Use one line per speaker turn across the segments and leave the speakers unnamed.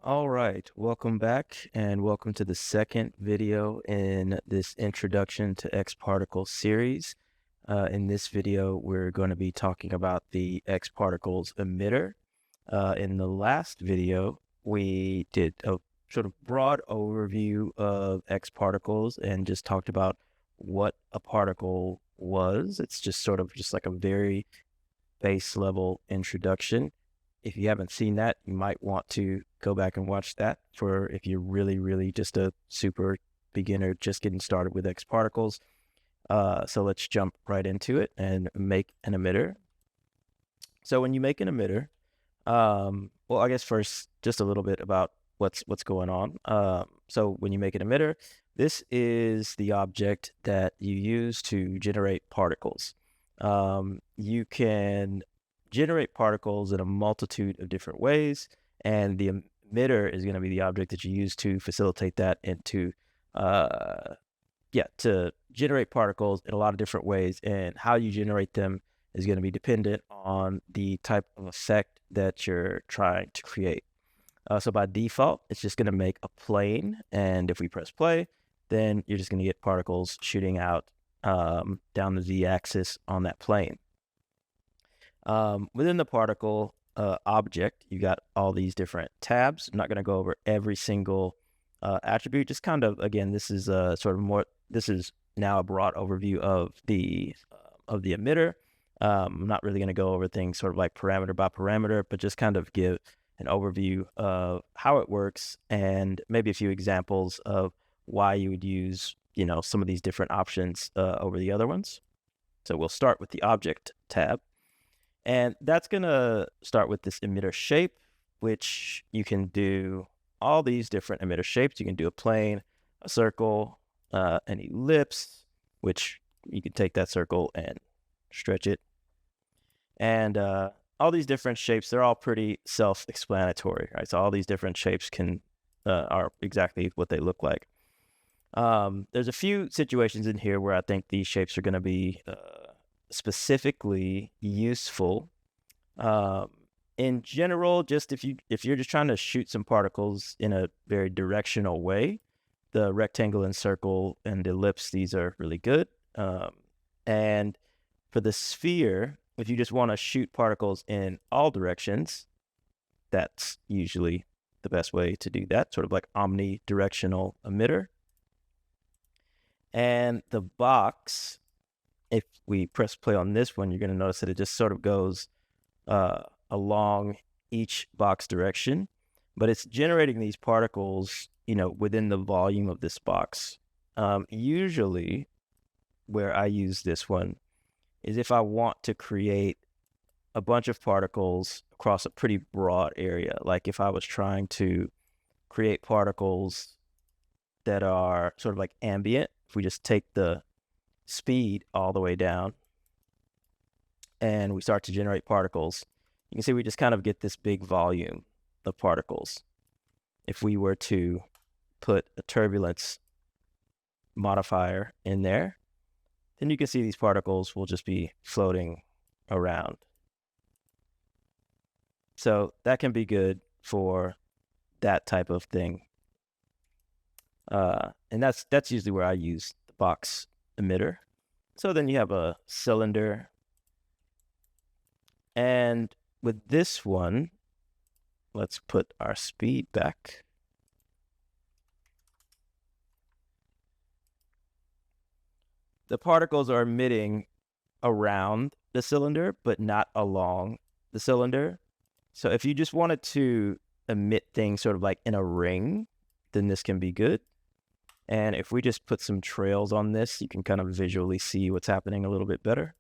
All right, welcome back and welcome to the second video in this Introduction to X Particle series. In this video, we're going to be talking about the X Particles emitter. In the last video, we did a sort of broad overview of X particles and just talked about what a particle was. It's just sort of just like a very base level introduction. If you haven't seen that, you might want to go back and watch that for if you're really just a super beginner just getting started with X particles. So let's jump right into it and make an emitter. So when you make an emitter, well, I guess first just a little bit about what's going on. So when you make an emitter, this is the object that you use to generate particles. You can generate particles in a multitude of different ways, and the emitter is going to be the object that you use to facilitate that and to generate particles in a lot of different ways. And how you generate them is going to be dependent on the type of effect that you're trying to create. So by default, it's just going to make a plane, and if we press play, then you're just going to get particles shooting out down the z-axis on that plane. Within the particle object, you got all these different tabs. I'm not going to go over every single attribute. Just kind of, again, this is this is now a broad overview of the emitter. I'm not really going to go over things sort of like parameter by parameter, but just kind of give an overview of how it works and maybe a few examples of why you would use, some of these different options over the other ones. So we'll start with the object tab. And that's going to start with this emitter shape, which you can do all these different emitter shapes. You can do a plane, a circle, an ellipse, which you can take that circle and stretch it. And all these different shapes, they're all pretty self-explanatory, right? So all these different shapes are exactly what they look like. There's a few situations in here where I think these shapes are going to be specifically useful. In general, just if you're just trying to shoot some particles in a very directional way, the rectangle and circle and ellipse, these are really good. And for the sphere, if you just want to shoot particles in all directions, that's usually the best way to do that, sort of like omnidirectional emitter. And the box, if we press play on this one, you're going to notice that it just sort of goes along each box direction, but it's generating these particles, within the volume of this box. Usually where I use this one is if I want to create a bunch of particles across a pretty broad area. Like if I was trying to create particles that are sort of like ambient, if we just take the speed all the way down and we start to generate particles, you can see we just kind of get this big volume of particles. If we were to put a turbulence modifier in there, then you can see these particles will just be floating around. So that can be good for that type of thing. And that's usually where I use the box emitter. So then you have a cylinder. And with this one, let's put our speed back. The particles are emitting around the cylinder, but not along the cylinder. So if you just wanted to emit things sort of like in a ring, then this can be good. And if we just put some trails on this, you can kind of visually see what's happening a little bit better.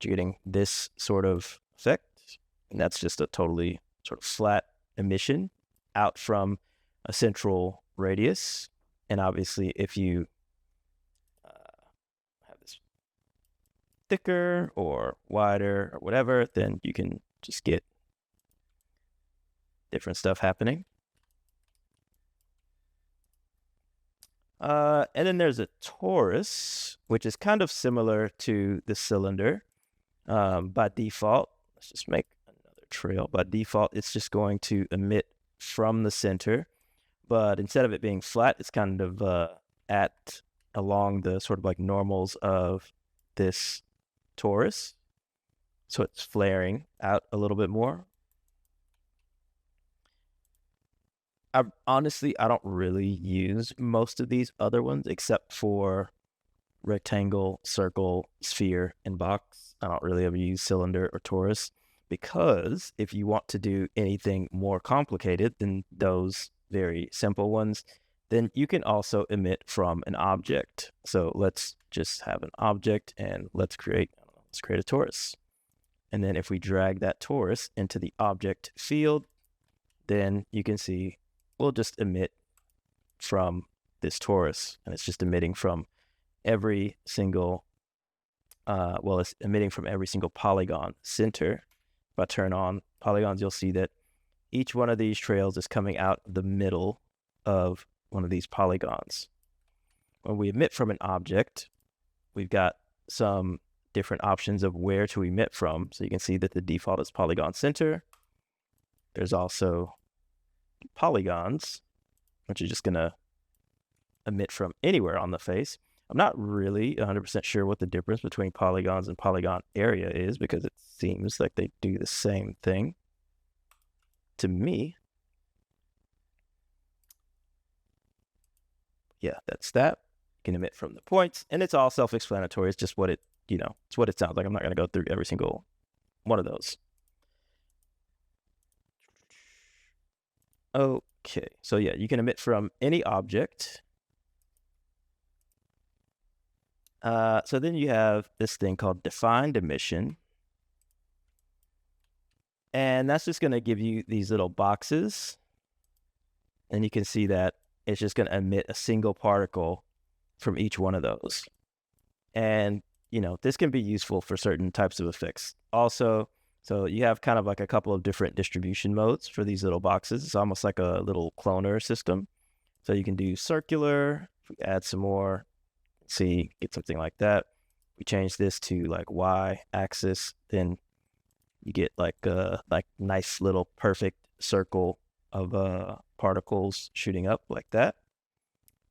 You're getting this sort of effect, and that's just a totally sort of flat emission out from a central radius. And obviously, if you have this thicker or wider or whatever, then you can just get different stuff happening. And then there's a torus, which is kind of similar to the cylinder. By default, let's just make another trail. By default, it's just going to emit from the center, but instead of it being flat, it's kind of along the sort of like normals of this torus. So it's flaring out a little bit more. I don't really use most of these other ones except for rectangle, circle, sphere, and box. I don't really ever use cylinder or torus, because if you want to do anything more complicated than those very simple ones, then you can also emit from an object. So let's just have an object and let's create a torus. And then if we drag that torus into the object field, then you can see we'll just emit from this torus, and it's just emitting from every single, it's emitting from every single polygon center. If I turn on polygons, you'll see that each one of these trails is coming out the middle of one of these polygons. When we emit from an object, we've got some different options of where to emit from. So you can see that the default is polygon center. There's also polygons, which is just going to emit from anywhere on the face. I'm not really 100% sure what the difference between polygons and polygon area is, because it seems like they do the same thing to me. Yeah, that's that. You can emit from the points, and it's all self-explanatory. It's just what it, it's what it sounds like. I'm not going to go through every single one of those. Okay, so yeah, you can emit from any object. So then you have this thing called defined emission. And that's just going to give you these little boxes. And you can see that it's just going to emit a single particle from each one of those. And, this can be useful for certain types of effects. Also, so you have kind of like a couple of different distribution modes for these little boxes. It's almost like a little cloner system. So you can do circular. If we add some more, see, get something like that. We change this to like y-axis, then you get like a nice little perfect circle of particles shooting up like that.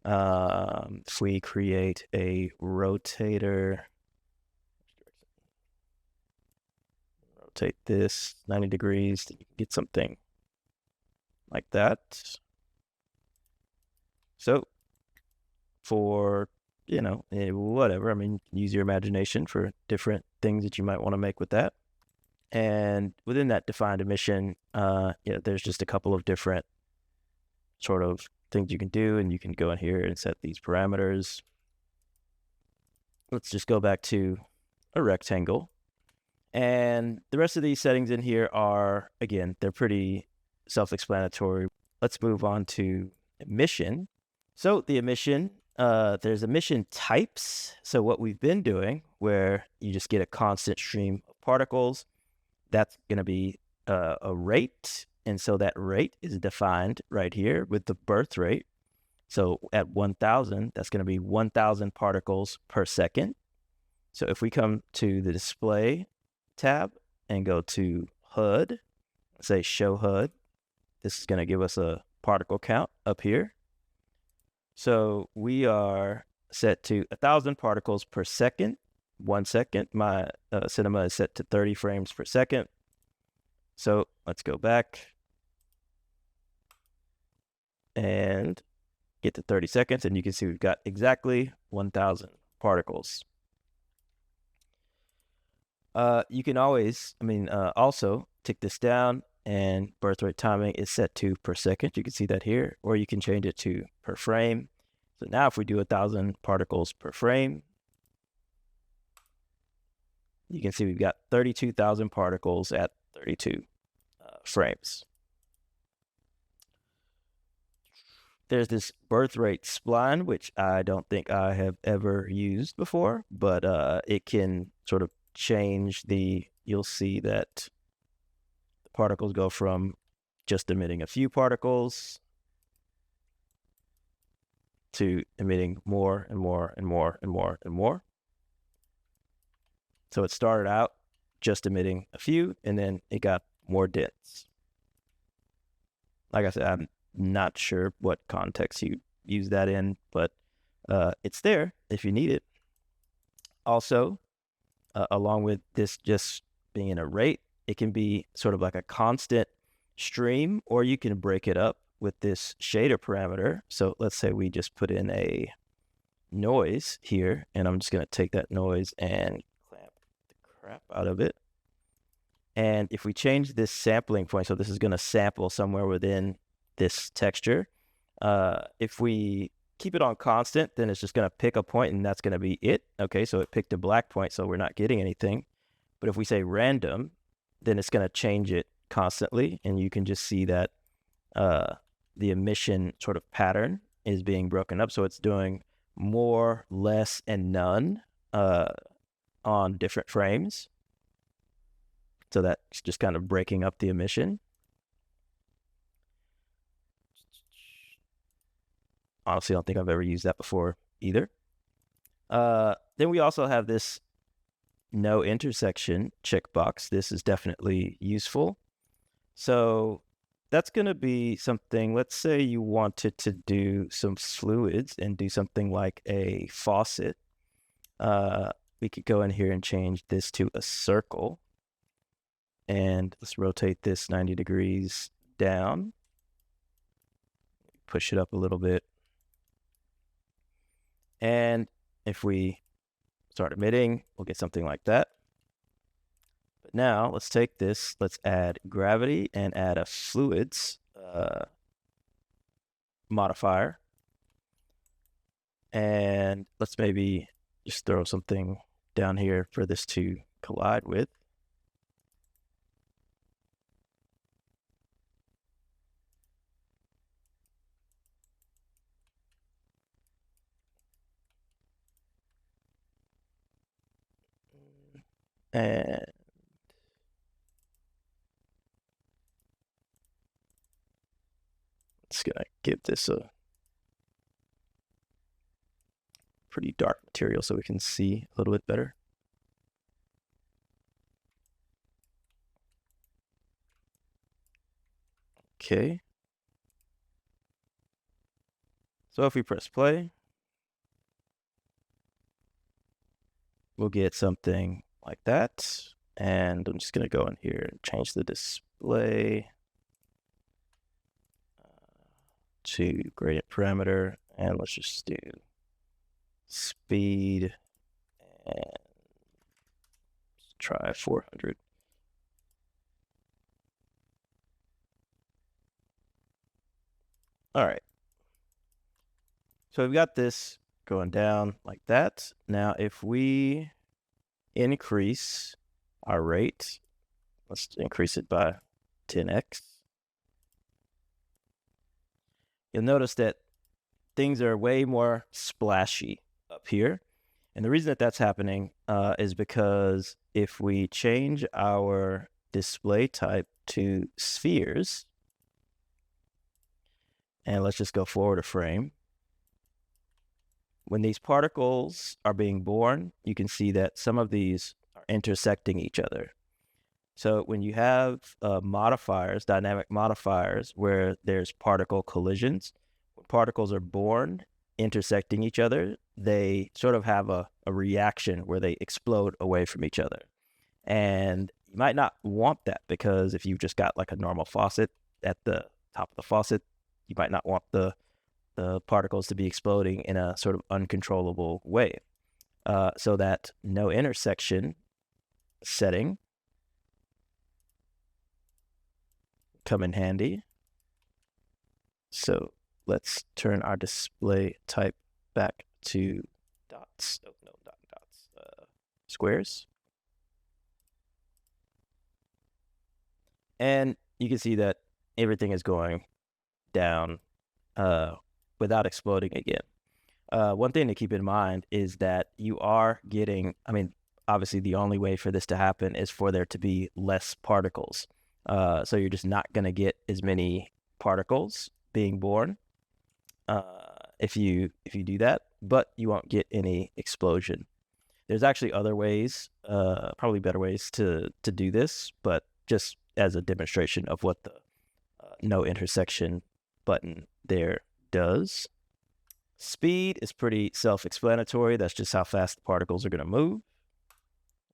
If we create a rotator, rotate this 90 degrees, then you can get something like that. So for whatever, I mean, use your imagination for different things that you might want to make with that. And within that defined emission, there's just a couple of different sort of things you can do, and you can go in here and set these parameters. Let's just go back to a rectangle. And the rest of these settings in here are, again, they're pretty self-explanatory. Let's move on to emission. So the emission, there's emission types. So what we've been doing, where you just get a constant stream of particles, that's going to be a rate. And so that rate is defined right here with the birth rate. So at 1,000, that's going to be 1,000 particles per second. So if we come to the display tab and go to HUD, say show HUD, this is going to give us a particle count up here. So we are set to 1,000 particles per second, 1 second. My cinema is set to 30 frames per second. So let's go back and get to 30 seconds, and you can see we've got exactly 1,000 particles. You can always, also tick this down, and birth rate timing is set to per second. You can see that here, or you can change it to per frame. So now if we do 1,000 particles per frame, you can see we've got 32,000 particles at 32 frames. There's this birth rate spline, which I don't think I have ever used before, but it can sort of change you'll see that the particles go from just emitting a few particles to emitting more and more and more and more and more. So it started out just emitting a few, and then it got more dense. Like I said, I'm not sure what context you use that in, but it's there if you need it. Also, along with this just being in a rate, it can be sort of like a constant stream, or you can break it up with this shader parameter. So let's say we just put in a noise here, and I'm just going to take that noise and clamp the crap out of it. And if we change this sampling point, so this is going to sample somewhere within this texture. If we keep it on constant, then it's just going to pick a point, and that's going to be it. Okay, so it picked a black point, so we're not getting anything. But if we say random, then it's going to change it constantly, and you can just see that the emission sort of pattern is being broken up. So it's doing more, less, and none on different frames. So that's just kind of breaking up the emission. Honestly, I don't think I've ever used that before either. Then we also have this no intersection checkbox. This is definitely useful. So that's going to be something, let's say you wanted to do some fluids and do something like a faucet. We could go in here and change this to a circle. And let's rotate this 90 degrees down. Push it up a little bit. And if we start emitting, we'll get something like that. But now let's take this, let's add gravity and add a fluids modifier. And let's maybe just throw something down here for this to collide with. And it's going to give this a pretty dark material so we can see a little bit better. Okay. So if we press play, we'll get something like that. And I'm just going to go in here and change the display to gradient parameter. And let's just do speed and try 400. All right. So we've got this going down like that. Now, if we increase our rate, let's increase it by 10x. You'll notice that things are way more splashy up here. And the reason that that's happening is because if we change our display type to spheres, and let's just go forward a frame, when these particles are being born, you can see that some of these are intersecting each other. So when you have modifiers, dynamic modifiers, where there's particle collisions, when particles are born intersecting each other, they sort of have a reaction where they explode away from each other. And you might not want that, because if you've just got like a normal faucet at the top of the faucet, you might not want the particles to be exploding in a sort of uncontrollable way. So that no intersection setting come in handy. So let's turn our display type back to dots. Not dots, squares. And you can see that everything is going down without exploding again. One thing to keep in mind is that you are getting, obviously the only way for this to happen is for there to be less particles. So you're just not going to get as many particles being born if you do that, but you won't get any explosion. There's actually other ways, probably better ways to do this, but just as a demonstration of what the no intersection button there does. Speed is pretty self-explanatory. That's just how fast the particles are going to move.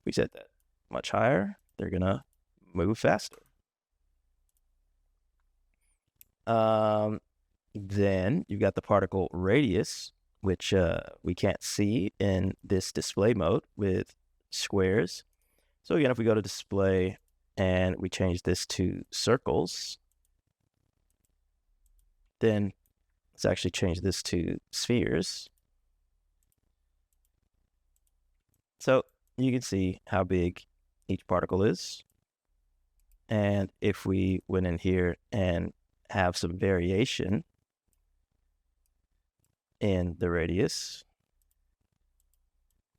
If we set that much higher, they're going to move faster. Then you've got the particle radius, which we can't see in this display mode with squares. So again, if we go to display and we change this to circles, then let's actually change this to spheres. So you can see how big each particle is. And if we went in here and have some variation in the radius,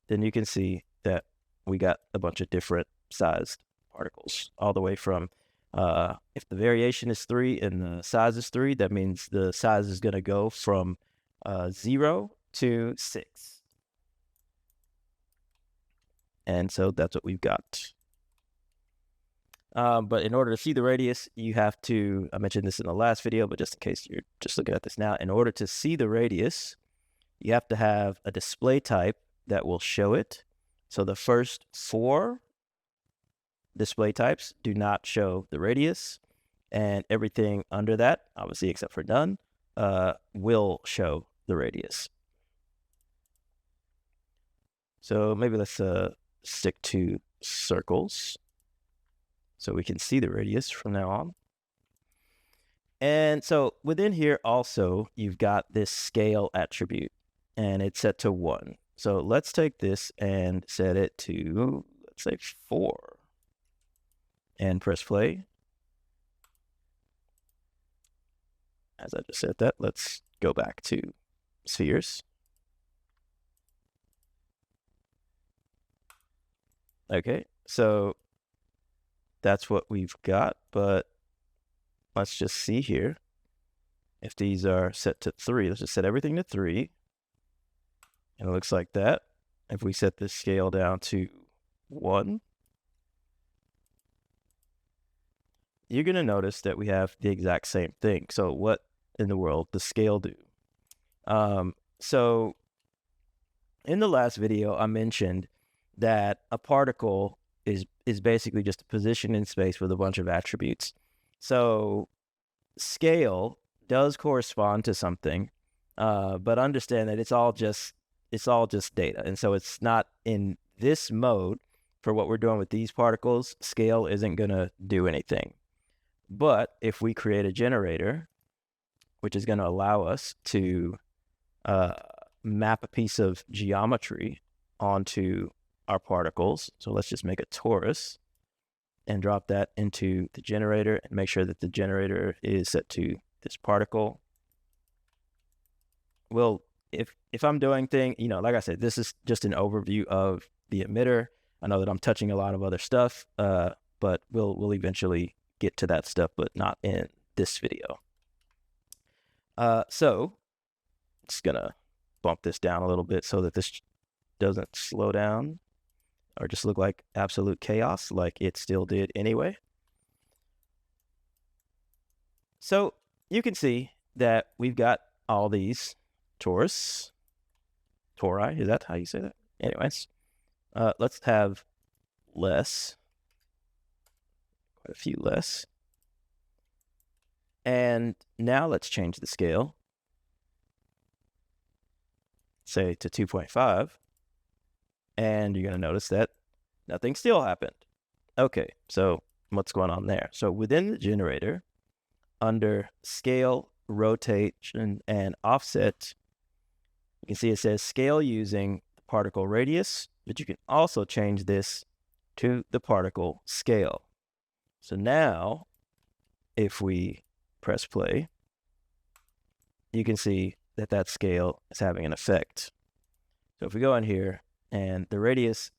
then you can see that we got a bunch of different sized particles, all the way from if the variation is 3 and the size is 3, that means the size is going to go from 0 to 6. And so that's what we've got. But in order to see the radius, you have to, I mentioned this in the last video, but just in case you're just looking at this now, in order to see the radius, you have to have a display type that will show it. So the first 4 display types do not show the radius, and everything under that, obviously except for none, will show the radius. So maybe let's stick to circles so we can see the radius from now on. And so within here also, you've got this scale attribute, and it's set to 1. So let's take this and set it to, let's say 4, and press play. As I just said that, let's go back to spheres. Okay, so that's what we've got, but let's just see here. If these are set to 3, let's just set everything to 3. And it looks like that. If we set this scale down to 1, you're going to notice that we have the exact same thing. So what in the world does scale do? So in the last video, I mentioned that a particle is basically just a position in space with a bunch of attributes. So scale does correspond to something, but understand that it's all just data. And so it's not in this mode for what we're doing with these particles. Scale isn't going to do anything. But if we create a generator, which is going to allow us to map a piece of geometry onto our particles. So let's just make a torus and drop that into the generator and make sure that the generator is set to this particle. Well, if I'm doing things, like I said, this is just an overview of the emitter. I know that I'm touching a lot of other stuff, but we'll eventually get to that stuff, but not in this video. So just gonna bump this down a little bit so that this doesn't slow down or just look like absolute chaos like it still did anyway. So you can see that we've got all these tori, is that how you say that? Anyways, let's have less, quite a few less. And now let's change the scale, say to 2.5. And you're going to notice that nothing still happened. Okay, so what's going on there? So within the generator, under scale, rotation, and offset, you can see it says scale using the particle radius, but you can also change this to the particle scale. So now, if we press play, you can see that that scale is having an effect. So if we go in here, and the radius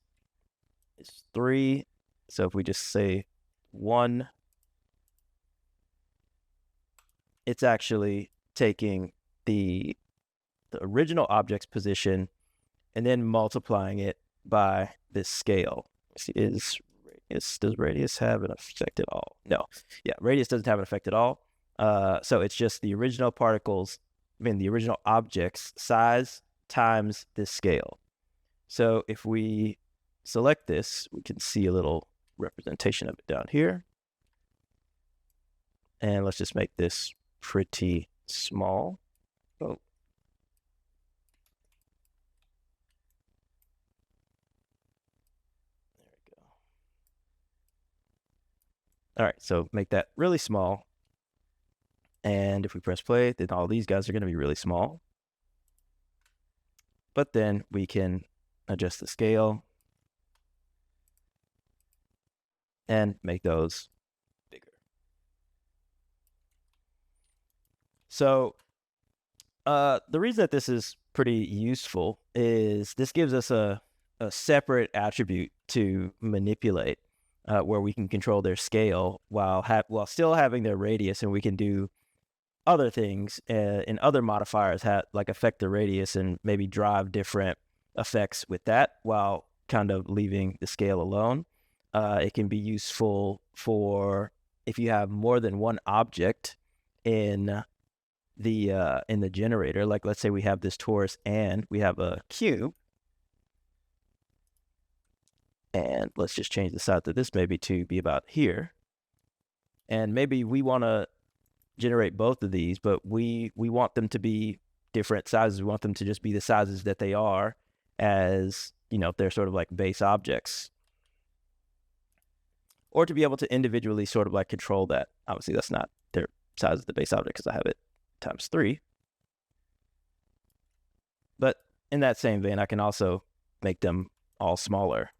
is 3. So if we just say 1, it's actually taking the original object's position and then multiplying it by this scale. Does radius have an effect at all? No. Yeah, radius doesn't have an effect at all. So it's just the original the original object's size times this scale. So if we select this, we can see a little representation of it down here. And let's just make this pretty small. Oh. There we go. All right, so make that really small. And if we press play, then all these guys are going to be really small. But then we can adjust the scale and make those bigger. So the reason that this is pretty useful is this gives us a separate attribute to manipulate where we can control their scale while still having their radius, and we can do other things in other modifiers like affect the radius and maybe drive different effects with that while kind of leaving the scale alone. It can be useful for if you have more than one object in the generator. Like let's say we have this torus and we have a cube, and let's just change the size of this maybe to be about here, and maybe we want to generate both of these, but we want them to be different sizes. We want them to just be the sizes that they are, as they're sort of like base objects, or to be able to individually sort of like control that. Obviously that's not their size of the base object because I have it times 3, but in that same vein I can also make them all smaller.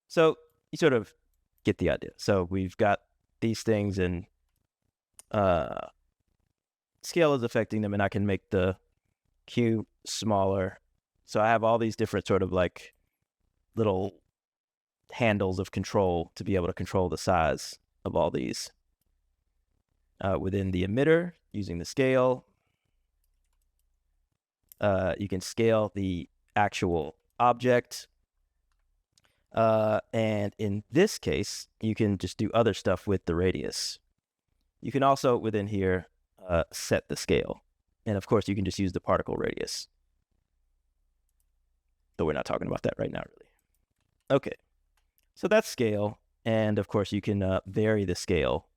So you sort of get the idea. So we've got these things, and scale is affecting them, and I can make the cube smaller. So I have all these different sort of like little handles of control to be able to control the size of all these. Within the emitter, using the scale, you can scale the actual object. And in this case, you can just do other stuff with the radius. You can also, within here, set the scale. And of course, you can just use the particle radius. Though we're not talking about that right now, really. Okay, so that's scale. And of course, you can vary the scale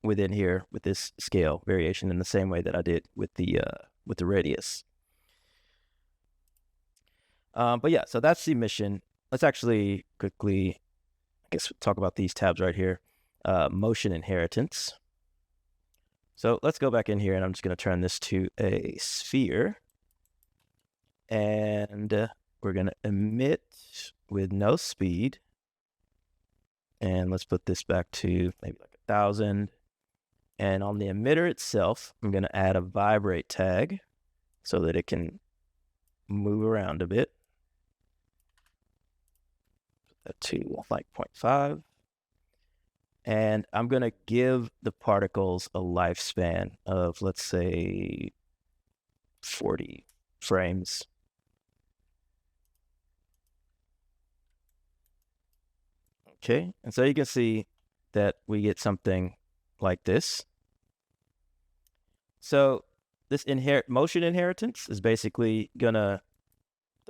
within here with this scale variation in the same way that I did with the radius. But yeah, so that's the emission. Let's actually quickly, I guess, talk about these tabs right here. Motion inheritance. So let's go back in here, and I'm just going to turn this to a sphere. And we're going to emit with no speed. And let's put this back to maybe like 1,000. And on the emitter itself, I'm going to add a vibrate tag so that it can move around a bit. Put that to like 0.5. And I'm going to give the particles a lifespan of, let's say, 40 frames. Okay, and so you can see that we get something like this. So this motion inheritance is basically the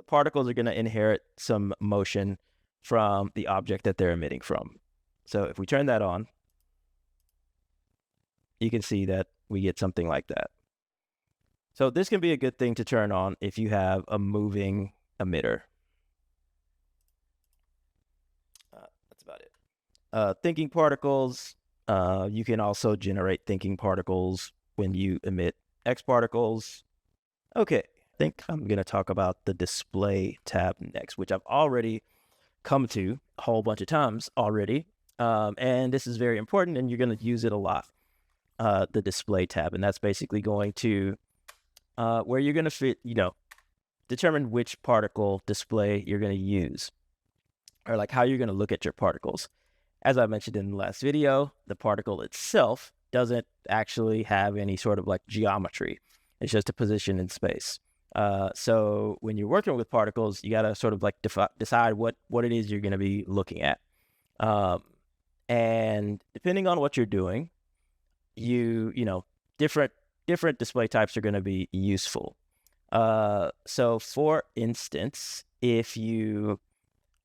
particles are gonna inherit some motion from the object that they're emitting from. So if we turn that on, you can see that we get something like that. So this can be a good thing to turn on if you have a moving emitter. That's about it. Thinking particles, you can also generate thinking particles when you emit X particles. Okay, I think I'm going to talk about the display tab next, which I've already come to a whole bunch of times already. And this is very important, and you're going to use it a lot, the display tab. And that's basically going to, where you're going to determine which particle display you're going to use, or like how you're going to look at your particles. As I mentioned in the last video, the particle itself doesn't actually have any sort of like geometry. It's just a position in space. So when you're working with particles, you got to sort of like decide what it is you're going to be looking at. And depending on what you're doing, different display types are going to be useful. So for instance, if you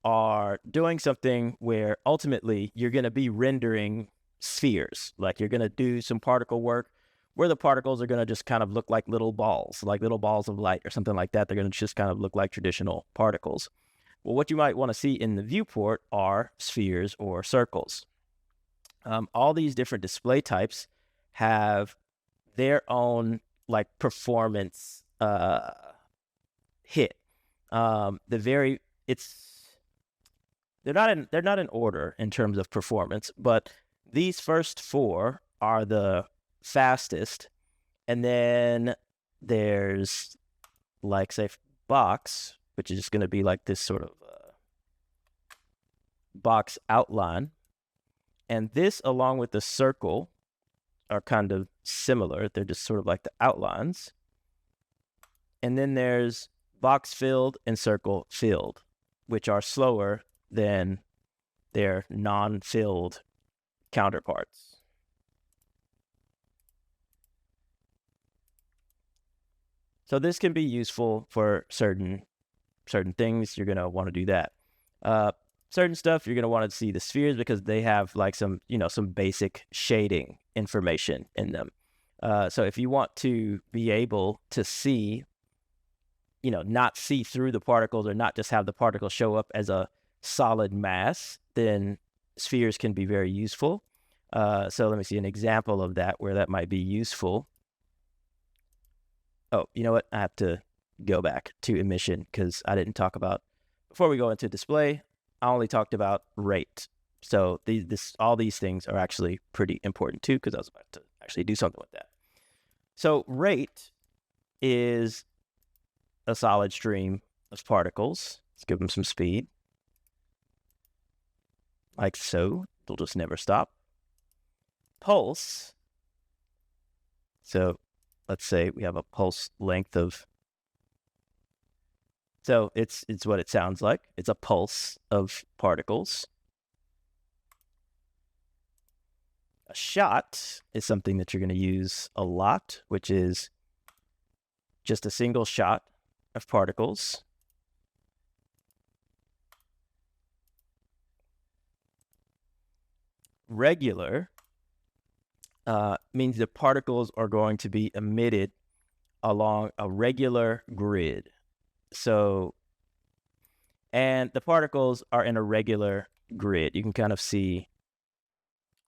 are doing something where ultimately you're going to be rendering spheres, like you're going to do some particle work where the particles are going to just kind of look like little balls of light or something like that. They're going to just kind of look like traditional particles. Well, what you might want to see in the viewport are spheres or circles. All these different display types have their own like performance hit. They're not in order in terms of performance, but these first four are the fastest, and then there's like say box, which is just going to be like this sort of box outline, and this along with the circle are kind of similar. They're just sort of like the outlines. And then there's box filled and circle filled, which are slower than their non-filled counterparts. So this can be useful for certain things. You're going to want to do that. Certain stuff, you're going to want to see the spheres because they have like some basic shading information in them. So if you want to be able to see, not see through the particles or not just have the particles show up as a solid mass, then spheres can be very useful. So let me see an example of that where that might be useful. Oh, you know what? I have to go back to emission because I didn't talk about, before we go into display, I only talked about rate. So all these things are actually pretty important too, because I was about to actually do something with that. So rate is a solid stream of particles. Let's give them some speed. Like so. They'll just never stop. Pulse. So let's say we have a pulse length of, so it's what it sounds like. It's a pulse of particles. A shot is something that you're going to use a lot, which is just a single shot of particles. Regular means the particles are going to be emitted along a regular grid. So, and the particles are in a regular grid. You can kind of see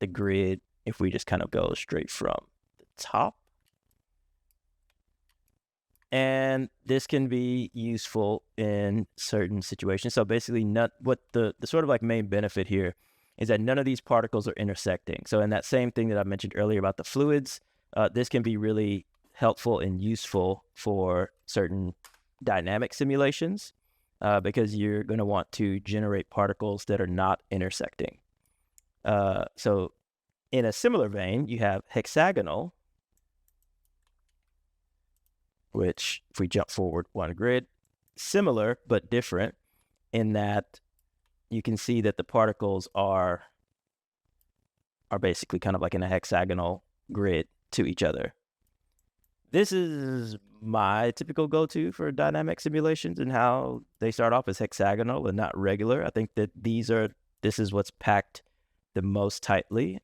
the grid if we just kind of go straight from the top. And this can be useful in certain situations. So basically, what the sort of like main benefit here is that none of these particles are intersecting. So in that same thing that I mentioned earlier about the fluids, this can be really helpful and useful for certain dynamic simulations because you're going to want to generate particles that are not intersecting. So in a similar vein, you have hexagonal, which if we jump forward one grid, similar but different in that you can see that the particles are basically kind of like in a hexagonal grid to each other. This is my typical go-to for dynamic simulations and how they start off as hexagonal and not regular. I think that this is what's packed the most tightly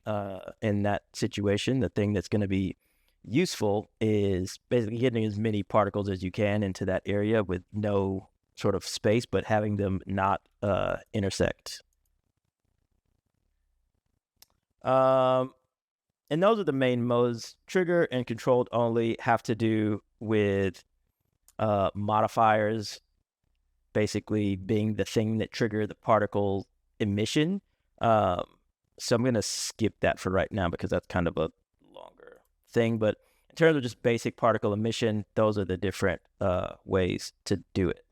in that situation. The thing that's going to be useful is basically getting as many particles as you can into that area with no sort of space, but having them not intersect. And those are the main modes. Trigger and controlled only have to do with modifiers basically being the thing that trigger the particle emission. So I'm going to skip that for right now because that's kind of a longer thing. But in terms of just basic particle emission, those are the different ways to do it.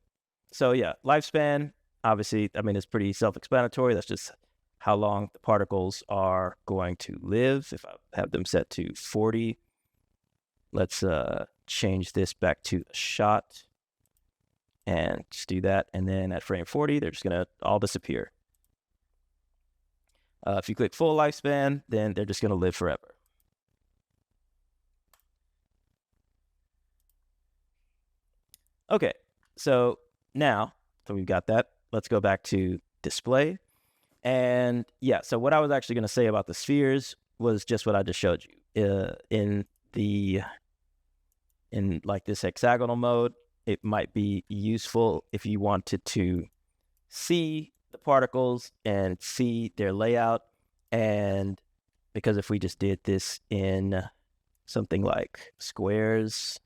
So yeah, lifespan, obviously, I mean, it's pretty self-explanatory. That's just how long the particles are going to live. If I have them set to 40, let's change this back to a shot and just do that. And then at frame 40, they're just going to all disappear. If you click full lifespan, then they're just going to live forever. Okay, so now that we've got that, let's go back to display. And yeah, so what I was actually going to say about the spheres was just what I just showed you. In like this hexagonal mode, it might be useful if you wanted to see the particles and see their layout. And because if we just did this in something like squares,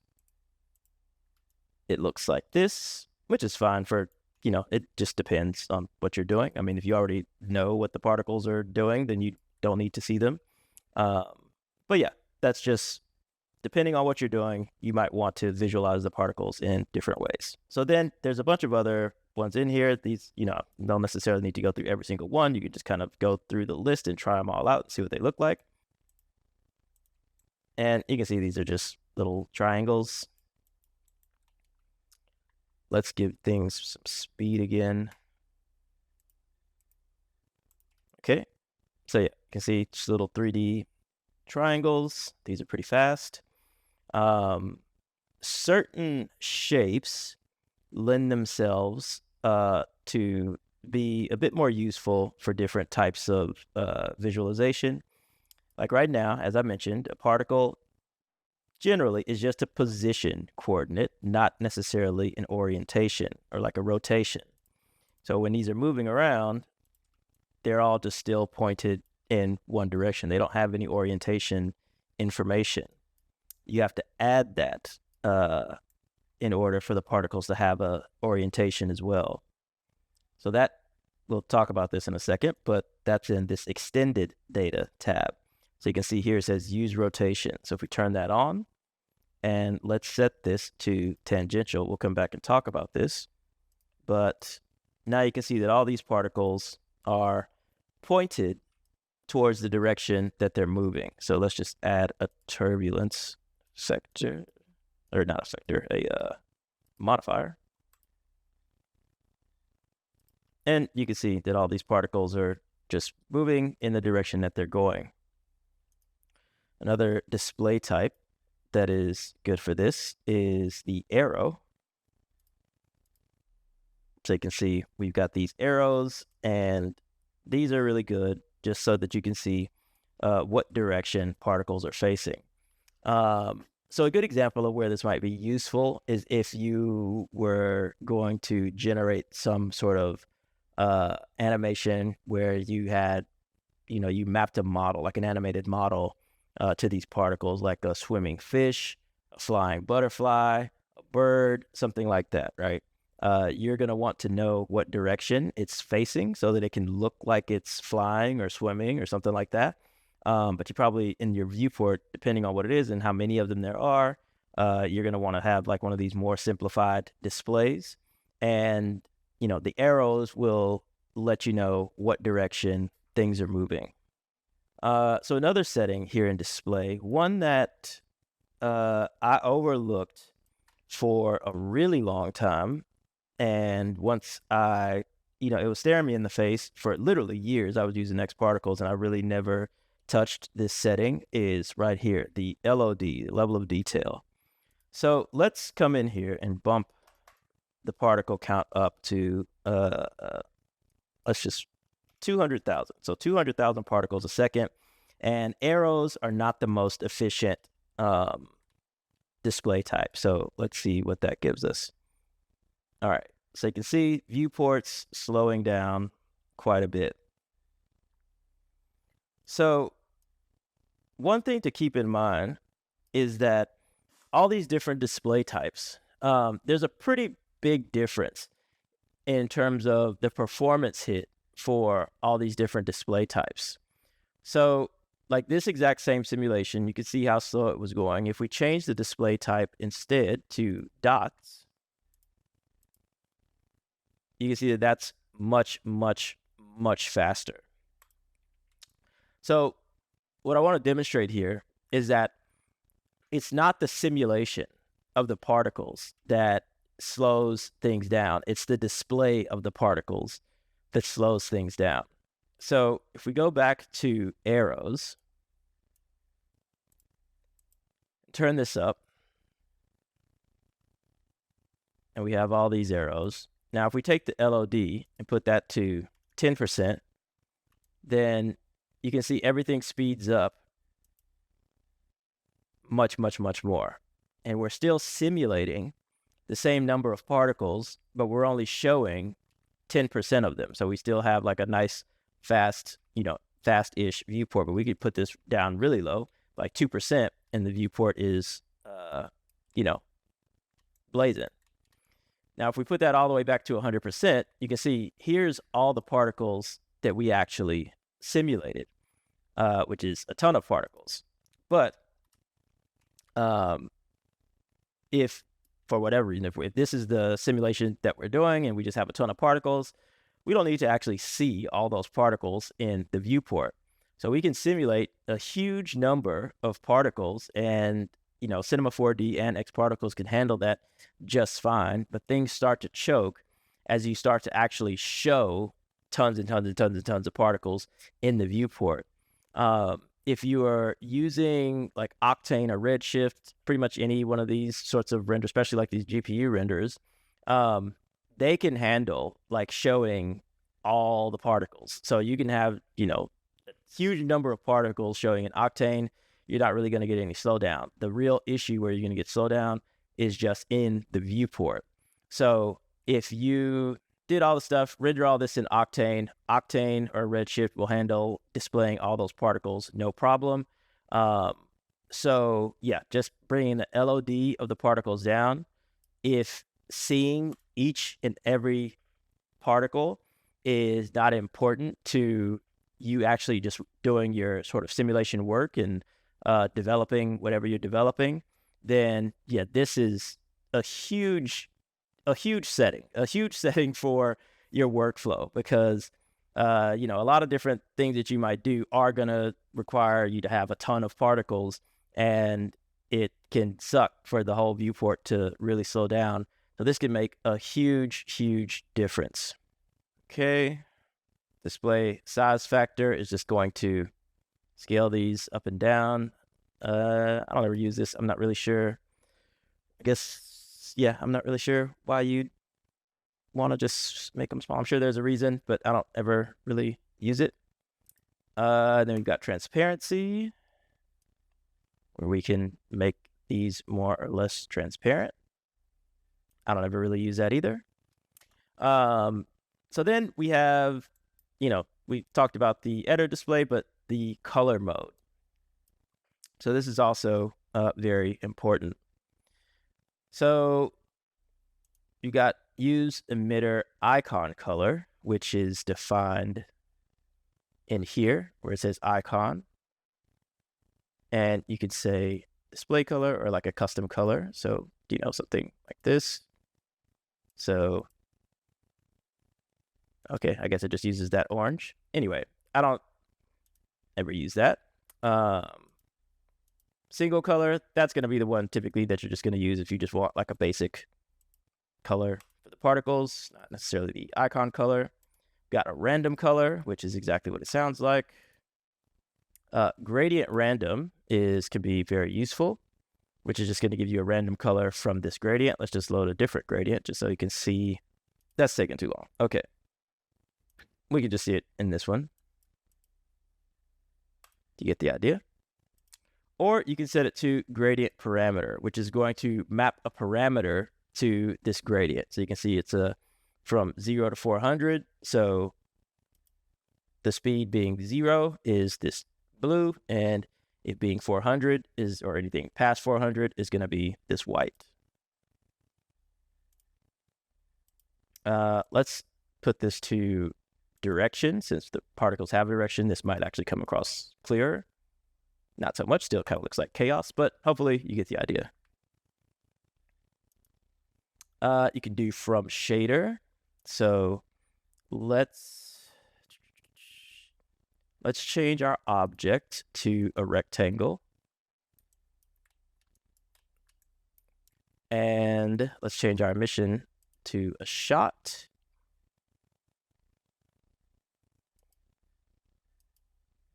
it looks like this, which is fine for, it just depends on what you're doing. I mean, if you already know what the particles are doing, then you don't need to see them. But yeah, that's just depending on what you're doing, you might want to visualize the particles in different ways. So then there's a bunch of other ones in here. These, don't necessarily need to go through every single one. You can just kind of go through the list and try them all out and see what they look like. And you can see these are just little triangles. Let's give things some speed again. Okay, so yeah, you can see just little 3D triangles. These are pretty fast. Certain shapes lend themselves to be a bit more useful for different types of visualization. Like right now, as I mentioned, a particle generally is just a position coordinate, not necessarily an orientation or like a rotation. So when these are moving around, they're all just still pointed in one direction. They don't have any orientation information. You have to add that in order for the particles to have a orientation as well. So that, we'll talk about this in a second, but that's in this extended data tab. So you can see here it says use rotation. So if we turn that on and let's set this to tangential, we'll come back and talk about this. But now you can see that all these particles are pointed towards the direction that they're moving. So let's just add a turbulence sector, or not a sector, a modifier. And you can see that all these particles are just moving in the direction that they're going. Another display type that is good for this is the arrow. So you can see we've got these arrows, and these are really good just so that you can see what direction particles are facing. So a good example of where this might be useful is if you were going to generate some sort of animation where you had, you mapped a model, like an animated model, to these particles, like a swimming fish, a flying butterfly, a bird, something like that, right? You're going to want to know what direction it's facing so that it can look like it's flying or swimming or something like that. But you probably, in your viewport, depending on what it is and how many of them there are, you're going to want to have like one of these more simplified displays. And, the arrows will let you know what direction things are moving. So another setting here in display, one that I overlooked for a really long time, and once it was staring me in the face for literally years. I was using xParticles and I really never touched this setting, is right here, the LOD, the level of detail. So let's come in here and bump the particle count up to, let's just 200,000. So 200,000 particles a second. And arrows are not the most efficient display type. So let's see what that gives us. All right. So you can see viewports slowing down quite a bit. So one thing to keep in mind is that all these different display types, there's a pretty big difference in terms of the performance hit for all these different display types. So like this exact same simulation, you can see how slow it was going. If we change the display type instead to dots, you can see that that's much, much, much faster. So what I want to demonstrate here is that it's not the simulation of the particles that slows things down. It's the display of the particles that slows things down. So if we go back to arrows, turn this up, and we have all these arrows. Now, if we take the LOD and put that to 10%, then you can see everything speeds up much, much, much more. And we're still simulating the same number of particles, but we're only showing 10% of them. So we still have like a nice fast, fast-ish viewport, but we could put this down really low, like 2%, and the viewport is, blazing. Now, if we put that all the way back to 100%, you can see here's all the particles that we actually simulated, which is a ton of particles. But if for whatever reason, if this is the simulation that we're doing and we just have a ton of particles, we don't need to actually see all those particles in the viewport. So we can simulate a huge number of particles, and Cinema 4D and xParticles can handle that just fine, but things start to choke as you start to actually show tons and tons and tons and tons of particles in the viewport. If you are using like Octane or Redshift, pretty much any one of these sorts of renders, especially like these GPU renders, they can handle like showing all the particles. So you can have, a huge number of particles showing in Octane. You're not really going to get any slowdown. The real issue where you're going to get slowdown is just in the viewport. So if you did all the stuff, render all this in Octane or Redshift will handle displaying all those particles, no problem. So yeah, just bringing the LOD of the particles down. If seeing each and every particle is not important to you actually just doing your sort of simulation work and developing whatever you're developing, then yeah, this is a huge setting for your workflow, because a lot of different things that you might do are going to require you to have a ton of particles, and it can suck for the whole viewport to really slow down. So this can make a huge difference. Okay, display size factor is just going to scale these up and down. I don't ever use this. I'm not really sure. I guess, yeah, I'm not really sure why you'd want to just make them small. I'm sure there's a reason, but I don't ever really use it. Then we've got transparency, where we can make these more or less transparent. I don't ever really use that either. So then we have, we talked about the editor display, but the color mode. So this is also very important. So you got use emitter icon color, which is defined in here where it says icon. And you could say display color or like a custom color. So, something like this. So, okay, I guess it just uses that orange. Anyway, I don't ever use that. Single color, that's going to be the one typically that you're just going to use if you just want like a basic color for the particles, not necessarily the icon color. Got a random color, which is exactly what it sounds like. Gradient random can be very useful, which is just going to give you a random color from this gradient. Let's just load a different gradient just so you can see. That's taking too long. Okay. We can just see it in this one. Do you get the idea? Or you can set it to gradient parameter, which is going to map a parameter to this gradient. So you can see it's from 0 to 400. So the speed being 0 is this blue, and it being 400 or anything past 400 is going to be this white. Let's put this to direction. Since the particles have direction, this might actually come across clearer. Not so much, still kind of looks like chaos, but hopefully you get the idea. You can do from shader. So let's change our object to a rectangle. And let's change our emission to a shot.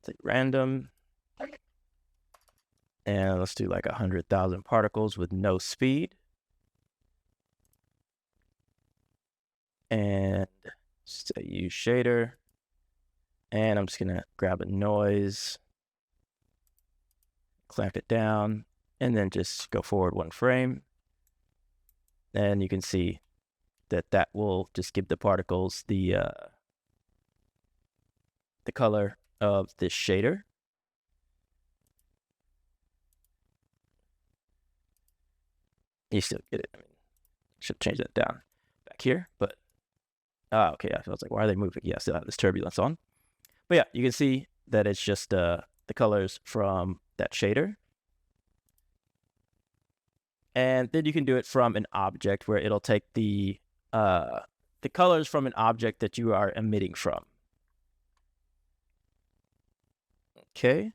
Take random. And let's do like 100,000 particles with no speed. and say use shader. And I'm just gonna grab a noise, clamp it down, and then just go forward 1 frame. And you can see that will just give the particles the color of this shader. You still get it. I mean, should change that down back here, but okay. I was like, why are they moving? Yeah, I still have this turbulence on. But yeah, you can see that it's just the colors from that shader. And then you can do it from an object where it'll take the colors from an object that you are emitting from. Okay.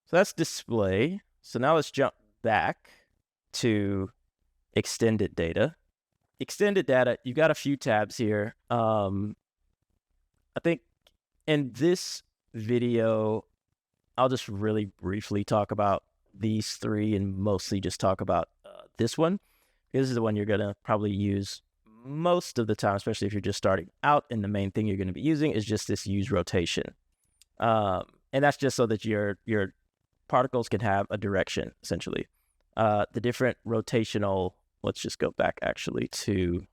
So that's display. So now let's jump back to extended data. Extended data, you've got a few tabs here. I think in this video, I'll just really briefly talk about these 3 and mostly just talk about this one. This is the one you're going to probably use most of the time, especially if you're just starting out, and the main thing you're going to be using is just this use rotation. And that's just so that your particles can have a direction, essentially. The different rotational, let's just go back actually to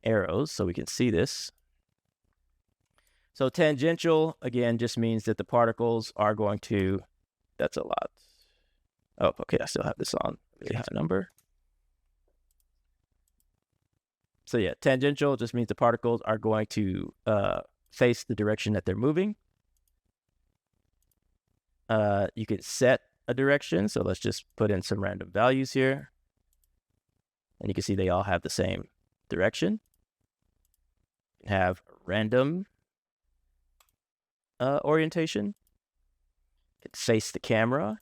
arrows so we can see this. So tangential, again, just means that the particles are going to, that's a lot. Oh, okay, I still have this on really high number. So yeah, tangential just means the particles are going to face the direction that they're moving. You can set a direction, so let's just put in some random values here. And you can see they all have the same direction. You can have random orientation. It face the camera,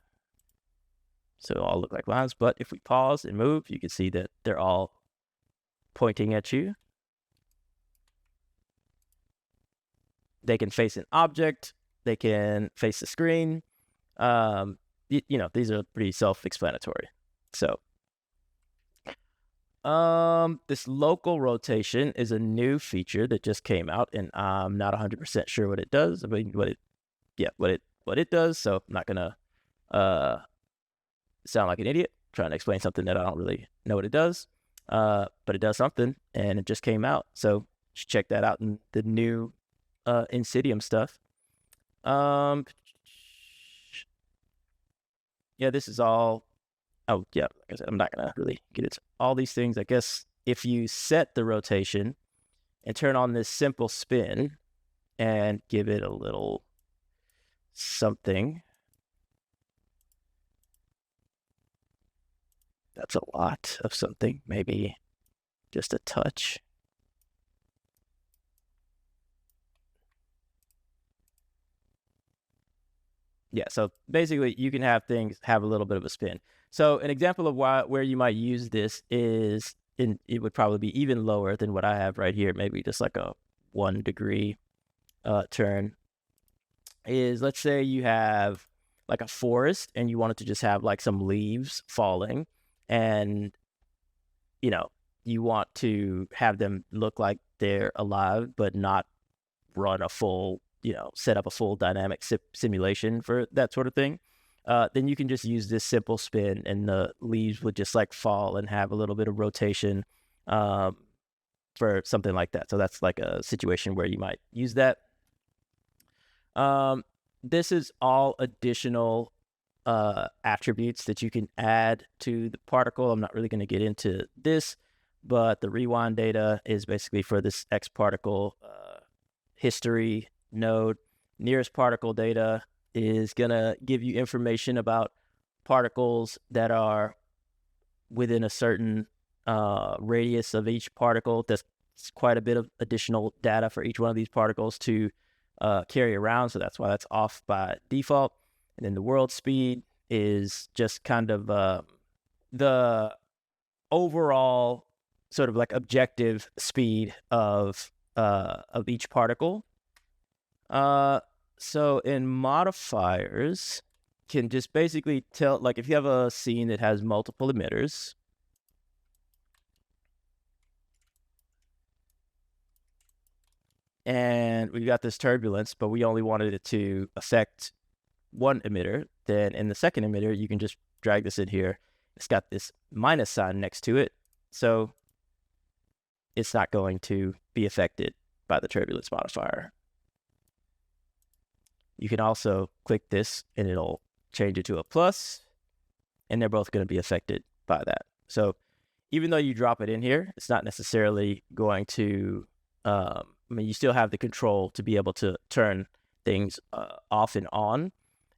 so it'll all look like lines. But if we pause and move, you can see that they're all pointing at you. They can face an object. They can face the screen. You know, these are pretty self-explanatory. So this local rotation is a new feature that just came out, and I'm not 100% sure what it does. I mean, what it does. So I'm not gonna sound like an idiot trying to explain something that I don't really know what it does. But it does something, and it just came out. So you should check that out in the new Insidium stuff. Yeah, this is all. Oh, yeah, like I said, I'm not going to really get into all these things. I guess if you set the rotation and turn on this simple spin and give it a little something, that's a lot of something, maybe just a touch. Yeah, so basically you can have things have a little bit of a spin. So an example of where you might use this is it would probably be even lower than what I have right here, maybe just like a 1 degree turn. Is, let's say you have like a forest and you wanted to just have like some leaves falling, and you know, you want to have them look like they're alive but not run a full, you know, set up a full dynamic simulation for that sort of thing. Then you can just use this simple spin, and the leaves would just like fall and have a little bit of rotation for something like that. So that's like a situation where you might use that. This is all additional attributes that you can add to the particle. I'm not really going to get into this, but the rewind data is basically for this X particle history node. Nearest particle data is going to give you information about particles that are within a certain radius of each particle. That's quite a bit of additional data for each one of these particles to carry around, so that's why that's off by default. And then the world speed is just kind of the overall sort of like objective speed of each particle. So in modifiers, can just basically tell, like if you have a scene that has multiple emitters, and we've got this turbulence, but we only wanted it to affect one emitter, then in the second emitter, you can just drag this in here. It's got this minus sign next to it, so it's not going to be affected by the turbulence modifier. You can also click this and it'll change it to a plus, and they're both going to be affected by that. So even though you drop it in here, it's not necessarily going to, you still have the control to be able to turn things off and on.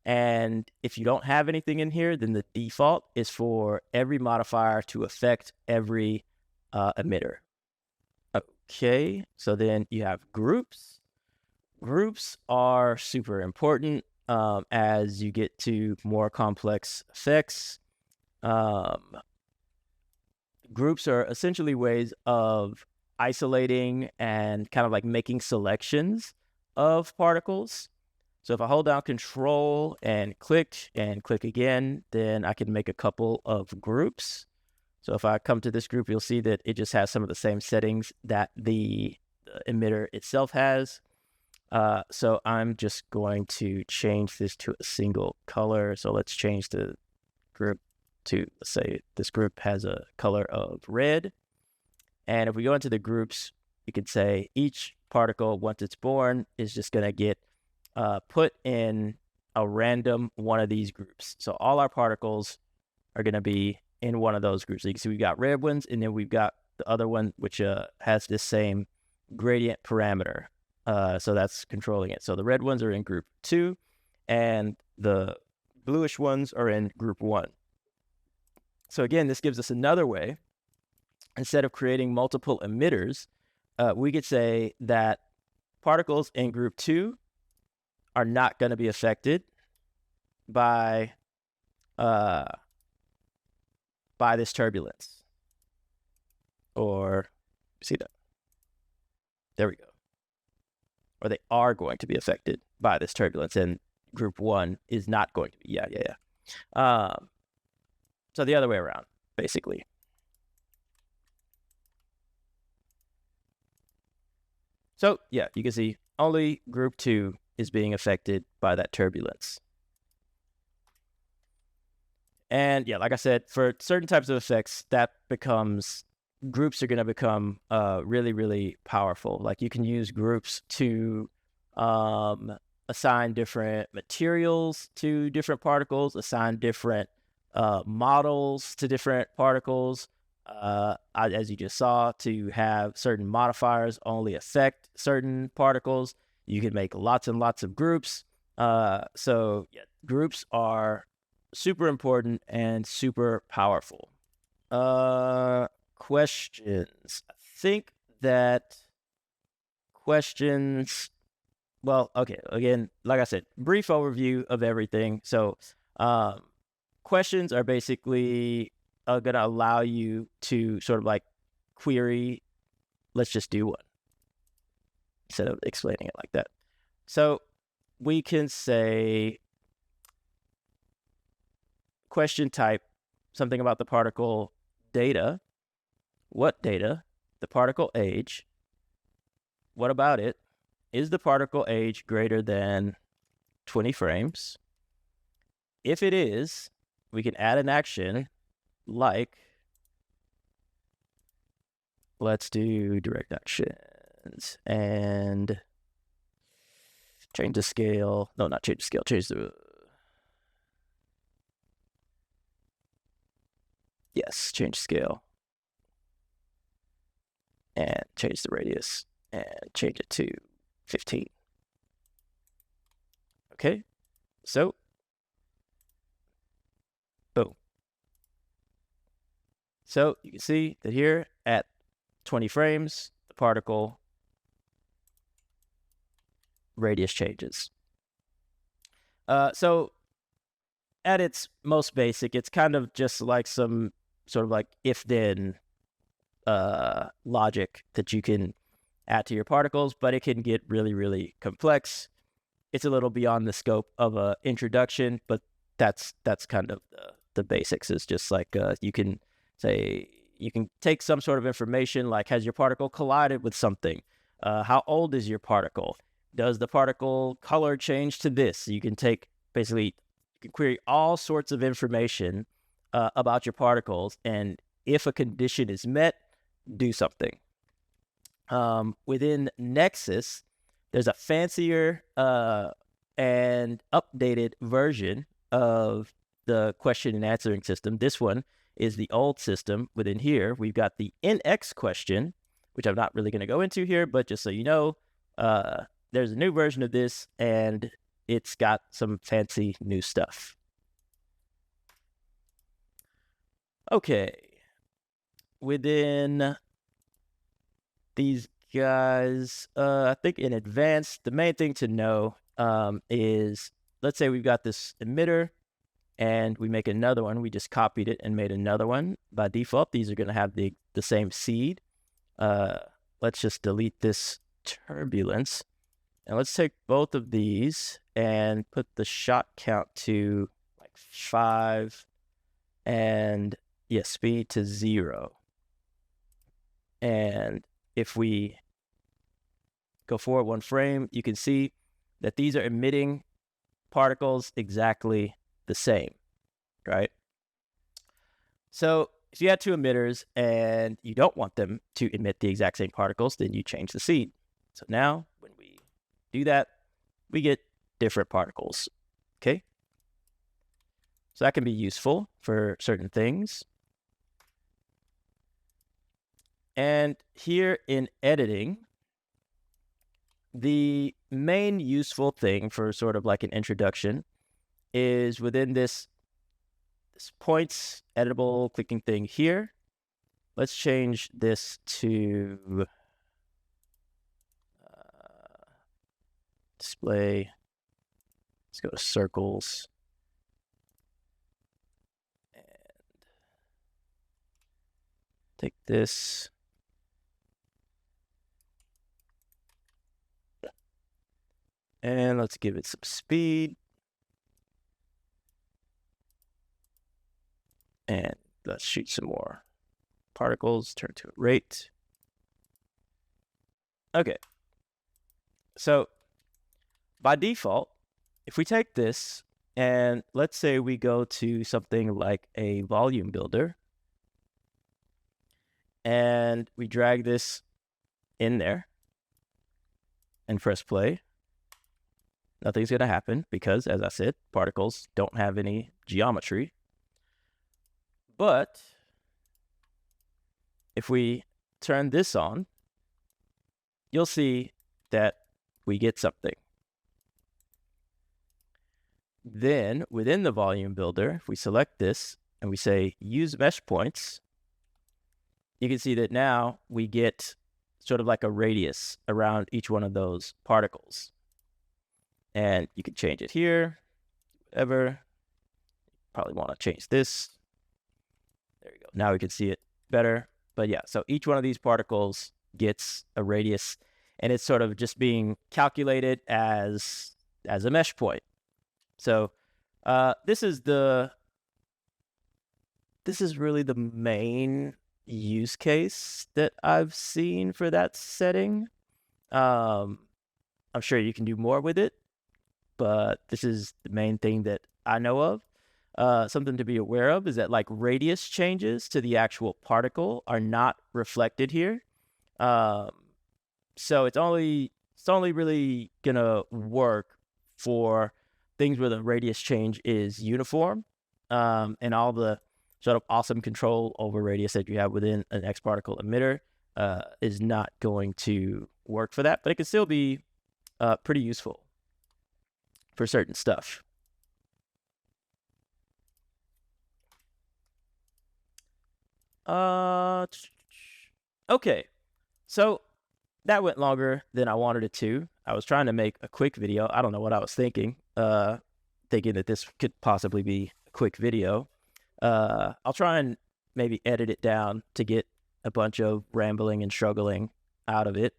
And if you don't have anything in here, then the default is for every modifier to affect every emitter. Okay, so then you have groups. Groups are super important as you get to more complex effects. Groups are essentially ways of isolating and kind of like making selections of particles. So if I hold down Control and click again, then I can make a couple of groups. So if I come to this group, you'll see that it just has some of the same settings that the emitter itself has. So I'm just going to change this to a single color. So let's change the group to, let's say this group has a color of red. And if we go into the groups, you could say each particle, once it's born, is just going to get put in a random one of these groups. So all our particles are going to be in one of those groups. So you can see we've got red ones, and then we've got the other one, which has this same gradient parameter. So that's controlling it. So the red ones are in group 2, and the bluish ones are in group 1. So again, this gives us another way. Instead of creating multiple emitters, we could say that particles in group 2 are not going to be affected by this turbulence. Or, see that? There we go. Or they are going to be affected by this turbulence, and group 1 is not going to be. So the other way around, basically. So yeah, you can see only group 2 is being affected by that turbulence. And yeah, like I said, for certain types of effects, that becomes, groups are going to become really, really powerful. Like you can use groups to assign different materials to different particles, assign different models to different particles, as you just saw, to have certain modifiers only affect certain particles. You can make lots and lots of groups. So yeah, groups are super important and super powerful. Questions. I think that questions, well, okay, again, like I said, brief overview of everything. So questions are basically going to allow you to sort of like query, let's just do one, instead of explaining it like that. So we can say question type, something about the particle data. What data? The particle age. What about it? Is the particle age greater than 20 frames? If it is, we can add an action like, let's do direct actions and change the scale. No, not change the scale, change the, yes, change scale and change the radius and change it to 15. Okay, so boom. So you can see that here at 20 frames, the particle radius changes. So at its most basic, it's kind of just like some sort of like if-then logic that you can add to your particles, but it can get really, really complex. It's a little beyond the scope of an introduction, but that's kind of the basics. Is just like you can say, you can take some sort of information like, has your particle collided with something? How old is your particle? Does the particle color change to this? You can you can query all sorts of information about your particles, and if a condition is met, do something. Within Nexus, there's a fancier and updated version of the question and answering system. This one is the old system. Within here, we've got the NX question, which I'm not really going to go into here, but just so you know, there's a new version of this, and it's got some fancy new stuff. Okay. Within these guys, I think in advance, the main thing to know is, let's say we've got this emitter and we make another one. We just copied it and made another one. By default, these are going to have the same seed. Let's just delete this turbulence. And let's take both of these and put the shot count to like 5 and speed to 0. And if we go forward 1 frame, you can see that these are emitting particles exactly the same, right? So if you had 2 emitters and you don't want them to emit the exact same particles, then you change the seed. So now when we do that, we get different particles, okay? So that can be useful for certain things. And here in editing, the main useful thing for sort of like an introduction is within this points editable clicking thing here. Let's change this to display. Let's go to circles. And take this. And let's give it some speed. And let's shoot some more particles, turn to a rate. Okay. So by default, if we take this and let's say we go to something like a volume builder and we drag this in there and press play, nothing's going to happen because, as I said, particles don't have any geometry. But if we turn this on, you'll see that we get something. Then within the volume builder, if we select this and we say use mesh points, you can see that now we get sort of like a radius around each one of those particles. And you can change it here, whatever. Probably want to change this. There you go. Now we can see it better. But yeah, so each one of these particles gets a radius, and it's sort of just being calculated as a mesh point. So this is really the main use case that I've seen for that setting. I'm sure you can do more with it, but this is the main thing that I know of. Something to be aware of is that like radius changes to the actual particle are not reflected here. So it's only really gonna work for things where the radius change is uniform, and all the sort of awesome control over radius that you have within an X particle emitter is not going to work for that, but it can still be pretty useful for certain stuff. Okay, so that went longer than I wanted it to. I was trying to make a quick video. I don't know what I was thinking, thinking that this could possibly be a quick video. I'll try and maybe edit it down to get a bunch of rambling and struggling out of it.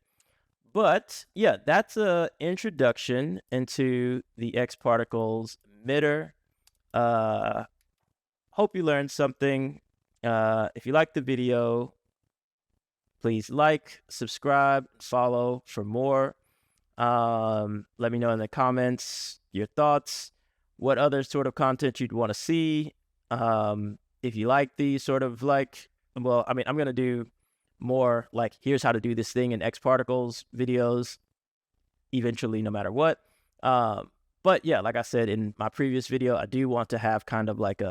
But yeah, that's an introduction into the X particles emitter. Hope you learned something. If you liked the video, please like, subscribe, follow for more. Let me know in the comments your thoughts, what other sort of content you'd want to see. If you like these sort of like, well, I mean, I'm going to do more like, here's how to do this thing in xParticles videos eventually, no matter what. But yeah, like I said in my previous video, I do want to have kind of like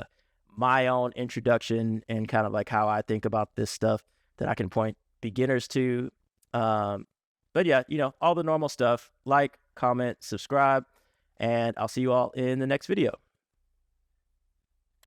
my own introduction and kind of like how I think about this stuff that I can point beginners to. But yeah, all the normal stuff, like, comment, subscribe, and I'll see you all in the next video.